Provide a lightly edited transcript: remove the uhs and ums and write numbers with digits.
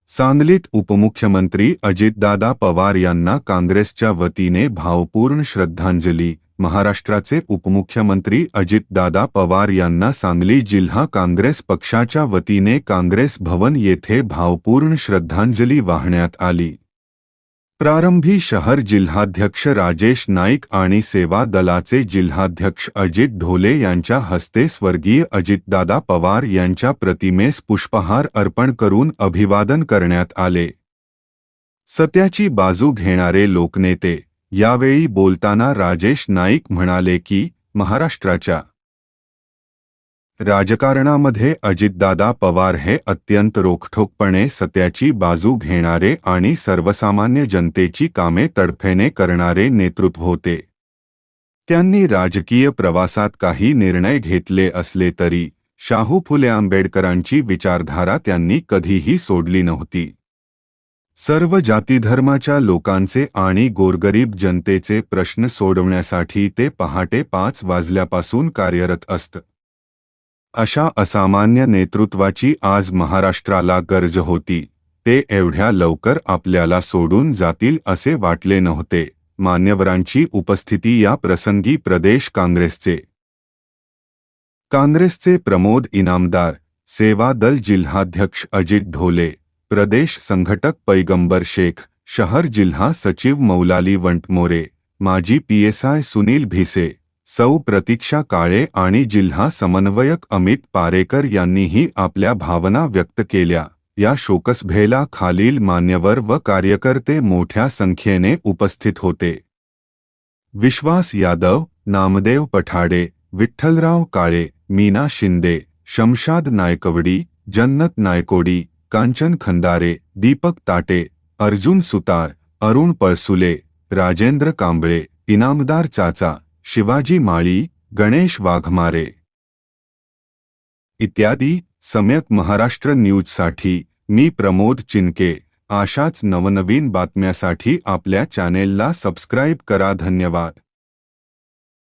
सांगलीत उपमुख्यमंत्री अजितदादा पवार यांना काँग्रेसच्या वतीने भावपूर्ण श्रद्धांजली। महाराष्ट्राचे उपमुख्यमंत्री अजितदादा पवार यांना सांगली जिल्हा काँग्रेस पक्षाच्या वतीने काँग्रेस भवन येथे भावपूर्ण श्रद्धांजली वाहण्यात आली। प्रारंभी शहर जिल्हाध्यक्ष राजेश नाईक आणि सेवा दलाचे जिल्हाध्यक्ष अजित ढोले यांच्या हस्ते स्वर्गीय अजितदादा पवार यांच्या प्रतिमेस पुष्पहार अर्पण करून अभिवादन करण्यात आले। सत्याची बाजू घेणारे लोकनेते। यावेळी बोलताना राजेश नाईक म्हणाले की महाराष्ट्राच्या राजकारणामध्ये अजितदादा पवार हे अत्यंत रोखठोकपणे सत्याची बाजू घेणारे आणि सर्वसामान्य जनतेची कामे तडफेने करणारे नेतृत्व होते। त्यांनी राजकीय प्रवासात काही निर्णय घेतले असले तरी शाहू फुले आंबेडकरांची विचारधारा त्यांनी कधीही सोडली नव्हती। सर्व जातीधर्माच्या लोकांचे आणि गोरगरीब जनतेचे प्रश्न सोडवण्यासाठी ते पहाटे 5 वाजल्यापासून कार्यरत असत। अशा असामान्य नेतृत्वाची आज महाराष्ट्राला गरज होती। ते एवढ्या लवकर आपल्याला सोडून जातील असे वाटले नव्हते। मान्यवरांची उपस्थिती या प्रसंगी प्रदेश काँग्रेसचे प्रमोद इनामदार, सेवा दल जिल्हाध्यक्ष अजित ढोले, प्रदेश संघटक पैगंबर शेख, शहर जिल्हा सचिव मौलाली वंटमोरे, माजी PSI सुनील भिसे, सौ प्रतीक्षा काळे आणि जिल्हा समन्वयक अमित पारेकर यांनीही आपल्या भावना व्यक्त केल्या। या शोकसभेला खालील मान्यवर व कार्यकर्ते मोठ्या संख्येने उपस्थित होते। विश्वास यादव, नामदेव पठाडे, विठ्ठलराव काळे, मीना शिंदे, शमशाद नायकवडी, जन्नत नायकोडी, कांचन खंदारे, दीपक ताटे, अर्जुन सुतार, अरुण पळसुले, राजेंद्र कांबळे, इनामदार चाचा, शिवाजी माळी, गणेश वाघमारे इत्यादी। सम्यक महाराष्ट्र न्यूजसाठी मी प्रमोद चिनके। अशाच नवनवीन बातम्यासाठी आपल्या चॅनेलला सबस्क्राईब करा। धन्यवाद।